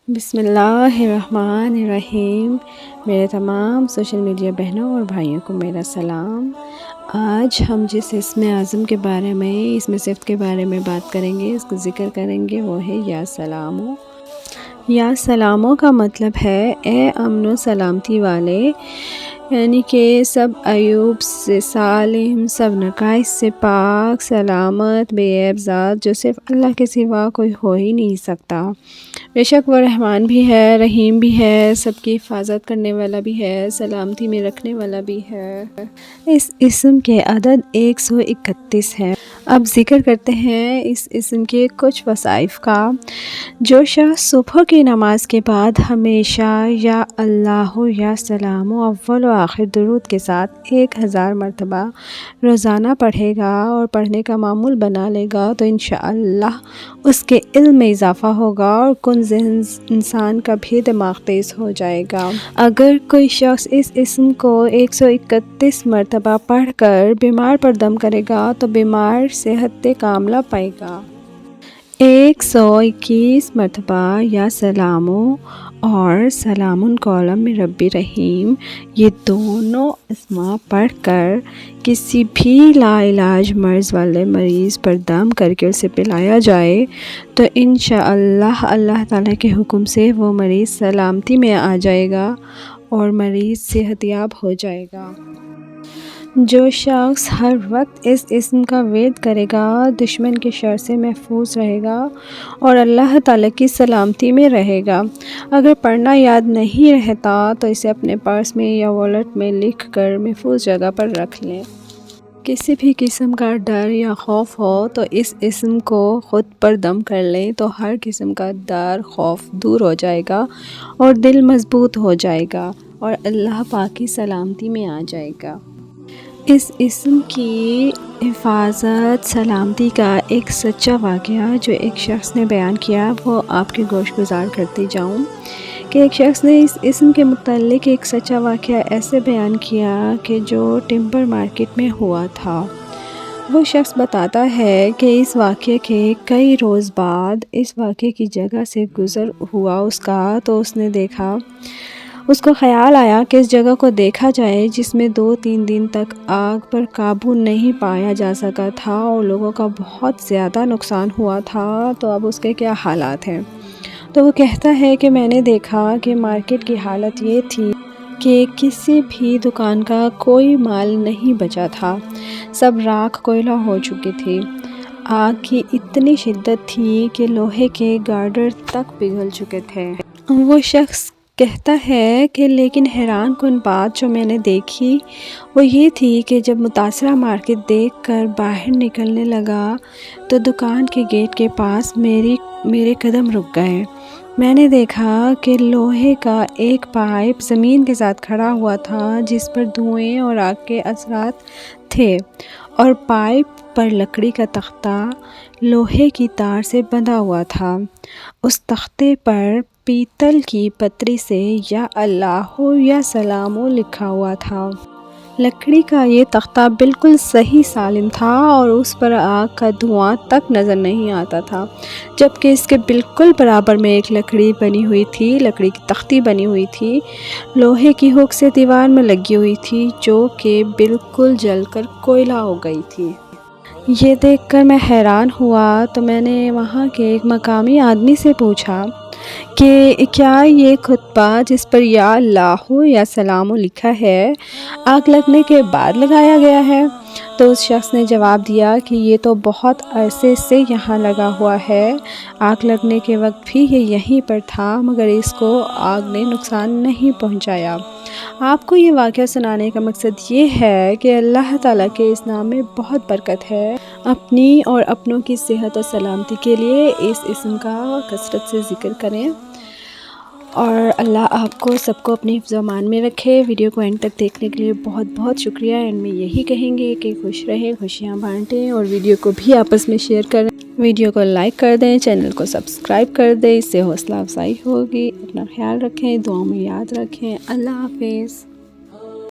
بسم اللہ الرحمن الرحیم۔ میرے تمام سوشل میڈیا بہنوں اور بھائیوں کو میرا سلام۔ آج ہم جس اسم اعظم کے بارے میں، اسم صفت کے بارے میں بات کریں گے، اس کو ذکر کریں گے، وہ ہے یا سلامو۔ یا سلامو کا مطلب ہے اے امن و سلامتی والے، یعنی کہ سب عیوب سے سالم، سب نقائص سے پاک، سلامت، بے عیب ذات جو صرف اللہ کے سوا کوئی ہو ہی نہیں سکتا۔ بے شک وہ رحمان بھی ہے، رحیم بھی ہے، سب کی حفاظت کرنے والا بھی ہے، سلامتی میں رکھنے والا بھی ہے۔ اس اسم کے عدد 131 ہے۔ اب ذکر کرتے ہیں اس اسم کے کچھ وظائف کا۔ جو شخص صبح کی نماز کے بعد ہمیشہ یا اللہ یا سلام اول و آخر درود کے ساتھ 1000 مرتبہ روزانہ پڑھے گا اور پڑھنے کا معمول بنا لے گا تو انشاءاللہ اس کے علم میں اضافہ ہوگا اور کن ذہن انسان کا بھی دماغ تیز ہو جائے گا۔ اگر کوئی شخص اس اسم کو 131 مرتبہ پڑھ کر بیمار پر دم کرے گا تو بیمار صحت کاملہ پائے گا۔ 121 مرتبہ یا سلامو اور سلام قولا من رب رحیم، یہ دونوں اسما پڑھ کر کسی بھی لا علاج مرض والے مریض پر دم کر کے اسے پلایا جائے تو انشاءاللہ اللہ تعالیٰ کے حکم سے وہ مریض سلامتی میں آ جائے گا اور مریض صحت یاب ہو جائے گا۔ جو شخص ہر وقت اس اسم کا ورد کرے گا دشمن کے شر سے محفوظ رہے گا اور اللہ تعالیٰ کی سلامتی میں رہے گا۔ اگر پڑھنا یاد نہیں رہتا تو اسے اپنے پرس میں یا والیٹ میں لکھ کر محفوظ جگہ پر رکھ لیں۔ کسی بھی قسم کا ڈر یا خوف ہو تو اس اسم کو خود پر دم کر لیں تو ہر قسم کا ڈر خوف دور ہو جائے گا اور دل مضبوط ہو جائے گا اور اللہ پاک کی سلامتی میں آ جائے گا۔ اس اسم کی حفاظت سلامتی کا ایک سچا واقعہ جو ایک شخص نے بیان کیا وہ آپ کے گوش گزار کرتی جاؤں کہ ایک شخص نے اس اسم کے متعلق ایک سچا واقعہ ایسے بیان کیا کہ جو ٹمبر مارکیٹ میں ہوا تھا۔ وہ شخص بتاتا ہے کہ اس واقعے کے کئی روز بعد اس واقعے کی جگہ سے گزر ہوا اس کا تو اس نے دیکھا، اس کو خیال آیا کہ اس جگہ کو دیکھا جائے جس میں 2-3 دن تک آگ پر قابو نہیں پایا جا سکا تھا اور لوگوں کا بہت زیادہ نقصان ہوا تھا، تو اب اس کے کیا حالات ہیں۔ تو وہ کہتا ہے کہ میں نے دیکھا کہ مارکیٹ کی حالت یہ تھی کہ کسی بھی دکان کا کوئی مال نہیں بچا تھا، سب راکھ کوئلہ ہو چکی تھی۔ آگ کی اتنی شدت تھی کہ لوہے کے گارڈر تک پگھل چکے تھے۔ وہ شخص کہتا ہے کہ لیکن حیران کن بات جو میں نے دیکھی وہ یہ تھی کہ جب متاثرہ مارکیٹ دیکھ کر باہر نکلنے لگا تو دکان کے گیٹ کے پاس میرے قدم رک گئے۔ میں نے دیکھا کہ لوہے کا ایک پائپ زمین کے ساتھ کھڑا ہوا تھا جس پر دھوئیں اور آگ کے اثرات تھے اور پائپ پر لکڑی کا تختہ لوہے کی تار سے بندھا ہوا تھا۔ اس تختے پر پیتل کی پتری سے یا اللہ یا سلامو لکھا ہوا تھا۔ لکڑی کا یہ تختہ بالکل صحیح سالم تھا اور اس پر آگ کا دھواں تک نظر نہیں آتا تھا، جبکہ اس کے بالکل برابر میں ایک لکڑی بنی ہوئی تھی، لکڑی کی تختی بنی ہوئی تھی، لوہے کی ہک سے دیوار میں لگی ہوئی تھی جو کہ بالکل جل کر کوئلہ ہو گئی تھی۔ یہ دیکھ کر میں حیران ہوا تو میں نے وہاں کے ایک مقامی آدمی سے پوچھا کہ کیا یہ خطبہ جس پر یا اللہ یا سلام لکھا ہے آگ لگنے کے بعد لگایا گیا ہے؟ تو اس شخص نے جواب دیا کہ یہ تو بہت عرصے سے یہاں لگا ہوا ہے، آگ لگنے کے وقت بھی یہ یہیں پر تھا مگر اس کو آگ نے نقصان نہیں پہنچایا۔ آپ کو یہ واقعہ سنانے کا مقصد یہ ہے کہ اللہ تعالیٰ کے اس نام میں بہت برکت ہے۔ اپنی اور اپنوں کی صحت اور سلامتی کے لیے اس اسم کا کثرت سے ذکر کریں اور اللہ آپ کو سب کو اپنی حفظ و امان میں رکھے۔ ویڈیو کو اینڈ تک دیکھنے کے لیے بہت بہت شکریہ۔ اینڈ میں یہی کہیں گے کہ خوش رہیں، خوشیاں بانٹیں اور ویڈیو کو بھی آپس میں شیئر کریں، ویڈیو کو لائک کر دیں، چینل کو سبسکرائب کر دیں، اس سے حوصلہ افزائی ہوگی۔ اپنا خیال رکھیں، دعاؤں میں یاد رکھیں۔ اللہ حافظ۔